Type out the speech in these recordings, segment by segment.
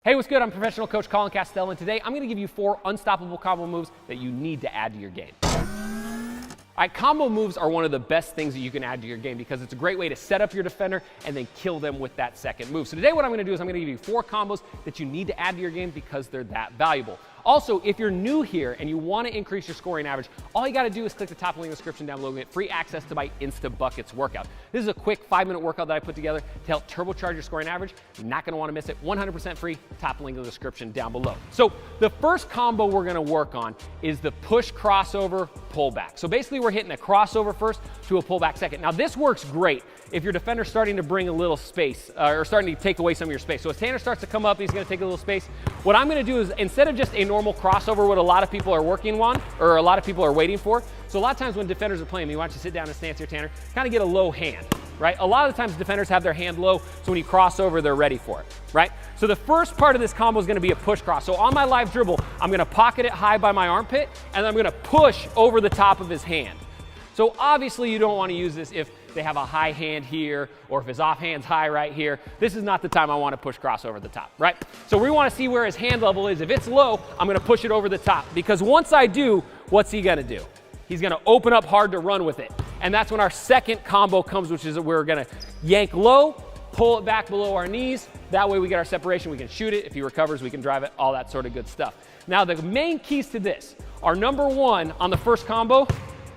Hey, what's good? I'm professional coach Colin Castell, and today I'm going to give you 4 unstoppable combo moves that you need to add to your game. All right, combo moves are one of the best things that you can add to your game because it's a great way to set up your defender and then kill them with that second move. So today what I'm going to do is I'm going to give you 4 combos that you need to add to your game because they're that valuable. Also, if you're new here and you want to increase your scoring average, all you got to do is click the top link in the description down below and get free access to my Insta Buckets workout. This is a quick 5-minute workout that I put together to help turbocharge your scoring average. You're not going to want to miss it. 100% free. Top link in the description down below. So the first combo we're going to work on is the push crossover pullback. So basically we're hitting a crossover first to a pullback second. Now this works great if your defender's starting to bring a little space or starting to take away some of your space. So as Tanner starts to come up, he's going to take a little space. What I'm going to do is instead of just a normal crossover, what a lot of people are working on or a lot of people are waiting for. So a lot of times when defenders are playing, you want you to sit down and stance here, Tanner, kind of get a low hand, right? A lot of the times defenders have their hand low, so when you cross over, they're ready for it, right? So the first part of this combo is going to be a push cross. So on my live dribble, I'm going to pocket it high by my armpit, and then I'm going to push over the top of his hand. So obviously you don't want to use this if they have a high hand here or if his offhand's high right here. This is not the time I want to push cross over the top, right? So we want to see where his hand level is. If it's low, I'm going to push it over the top because once I do, what's he going to do? He's going to open up hard to run with it. And that's when our second combo comes, which is we're going to yank low, pull it back below our knees. That way we get our separation. We can shoot it. If he recovers, we can drive it, all that sort of good stuff. Now the main keys to this are number 1 on the first combo,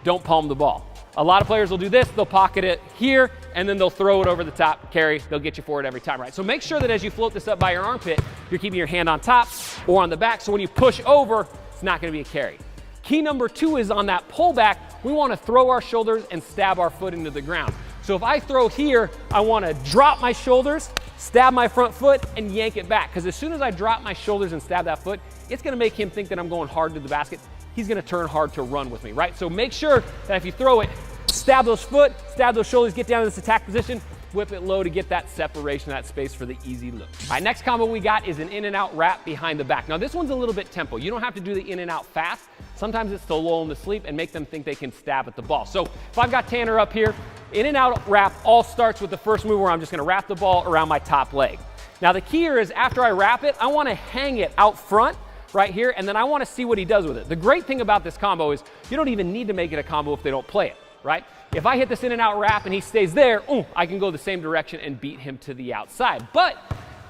don't palm the ball. A lot of players will do this, they'll pocket it here, and then they'll throw it over the top, carry, they'll get you for it every time, right? So make sure that as you float this up by your armpit, you're keeping your hand on top or on the back, so when you push over, it's not gonna be a carry. Key number 2 is on that pullback, we wanna throw our shoulders and stab our foot into the ground. So if I throw here, I wanna drop my shoulders, stab my front foot, and yank it back, because as soon as I drop my shoulders and stab that foot, it's gonna make him think that I'm going hard to the basket. He's gonna turn hard to run with me, right? So make sure that if you throw it, stab those foot, stab those shoulders, get down to this attack position, whip it low to get that separation, that space for the easy look. All right, next combo we got is an in and out wrap behind the back. Now this one's a little bit tempo. You don't have to do the in and out fast. Sometimes it's to lull them to sleep and make them think they can stab at the ball. So if I've got Tanner up here, in and out wrap all starts with the first move where I'm just gonna wrap the ball around my top leg. Now the key here is after I wrap it, I wanna hang it out front right here, and then I wanna see what he does with it. The great thing about this combo is you don't even need to make it a combo if they don't play it, right? If I hit this in and out wrap and he stays there, I can go the same direction and beat him to the outside. But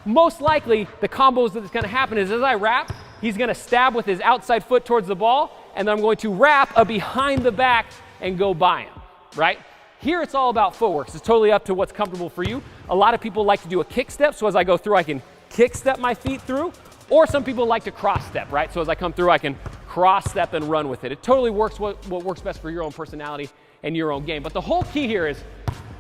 most likely the combos that's gonna happen is as I wrap, he's gonna stab with his outside foot towards the ball, and then I'm going to wrap a behind the back and go by him, right? Here it's all about footwork. It's totally up to what's comfortable for you. A lot of people like to do a kick step, so as I go through, I can kick step my feet through, or some people like to cross step, right? So as I come through, I can cross step and run with it. It totally works what works best for your own personality and your own game. But the whole key here is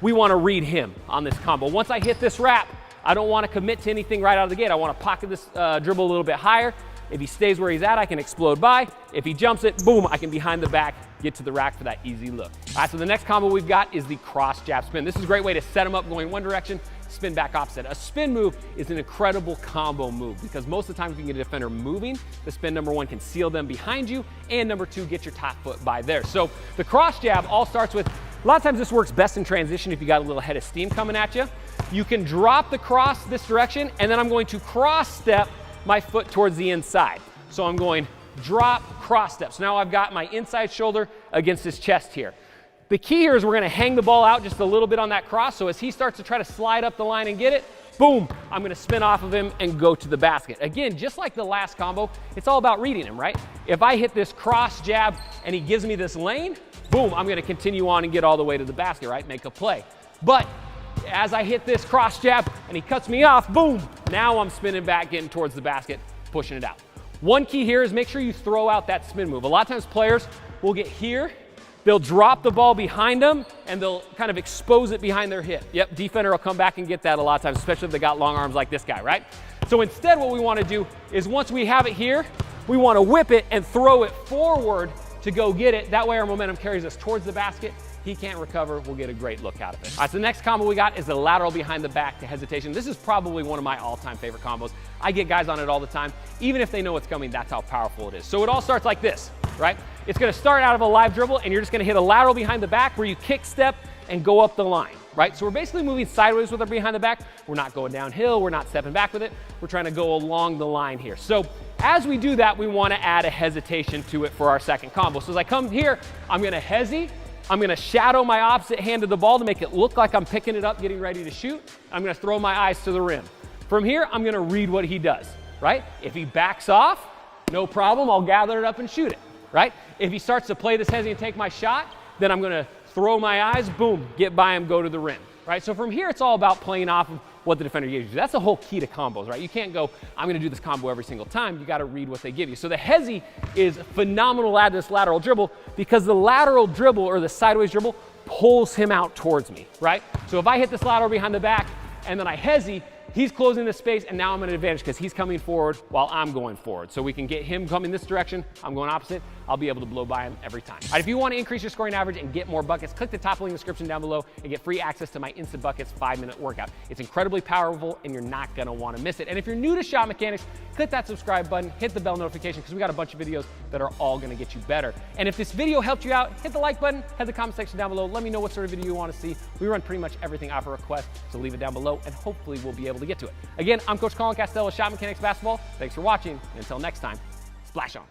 we want to read him on this combo. Once I hit this wrap, I don't want to commit to anything right out of the gate. I want to pocket this dribble a little bit higher. If he stays where he's at, I can explode by. If he jumps it, boom, I can behind the back, get to the rack for that easy look. All right, so the next combo we've got is the cross jab spin. This is a great way to set him up going one direction, spin back opposite. A spin move is an incredible combo move because most of the time if you can get a defender moving, the spin number 1 can seal them behind you, and number 2, get your top foot by there. So the cross jab all starts with, a lot of times this works best in transition if you got a little head of steam coming at you. You can drop the cross this direction, and then I'm going to cross step my foot towards the inside. So I'm going drop, cross step. So now I've got my inside shoulder against his chest here. The key here is we're gonna hang the ball out just a little bit on that cross, so as he starts to try to slide up the line and get it, boom, I'm gonna spin off of him and go to the basket. Again, just like the last combo, it's all about reading him, right? If I hit this cross jab and he gives me this lane, boom, I'm gonna continue on and get all the way to the basket, right? Make a play. But as I hit this cross jab and he cuts me off, boom, now I'm spinning back, getting towards the basket, pushing it out. One key here is make sure you throw out that spin move. A lot of times players will get here, they'll drop the ball behind them, and they'll kind of expose it behind their hip. Yep, defender will come back and get that a lot of times, especially if they got long arms like this guy, right? So instead what we want to do is once we have it here, we want to whip it and throw it forward to go get it. That way our momentum carries us towards the basket. He can't recover, we'll get a great look out of it. All right, so the next combo we got is the lateral behind the back to hesitation. This is probably one of my all-time favorite combos. I get guys on it all the time. Even if they know what's coming, that's how powerful it is. So it all starts like this, right? It's gonna start out of a live dribble and you're just gonna hit a lateral behind the back where you kick step and go up the line. right? So we're basically moving sideways with our behind the back. We're not going downhill, we're not stepping back with it. We're trying to go along the line here. So as we do that, we want to add a hesitation to it for our second combo. So as I come here, I'm going to hesi. I'm going to shadow my opposite hand to the ball to make it look like I'm picking it up, getting ready to shoot. I'm going to throw my eyes to the rim. From here, I'm going to read what he does, right? If he backs off, no problem. I'll gather it up and shoot it, right? If he starts to play this hesi and take my shot, then I'm going to throw my eyes, boom, get by him, go to the rim, right? So from here, it's all about playing off of what the defender gives you. That's the whole key to combos, right? You can't go, I'm going to do this combo every single time. You got to read what they give you. So the hesi is phenomenal at this lateral dribble because the lateral dribble or the sideways dribble pulls him out towards me, right? So if I hit this lateral behind the back and then I hesi, he's closing the space, and now I'm at an advantage because he's coming forward while I'm going forward. So we can get him coming this direction, I'm going opposite, I'll be able to blow by him every time. All right, if you want to increase your scoring average and get more buckets, click the top link in the description down below and get free access to my Instant Buckets 5-minute workout. It's incredibly powerful, and you're not going to want to miss it. And if you're new to Shot Mechanics, click that subscribe button, hit the bell notification, because we got a bunch of videos that are all going to get you better. And if this video helped you out, hit the like button, head to the comment section down below. Let me know what sort of video you want to see. We run pretty much everything off a request, so leave it down below, and hopefully we'll be able to get to it. Again, I'm Coach Colin Castell with Shot Mechanics Basketball. Thanks for watching, and until next time, splash on.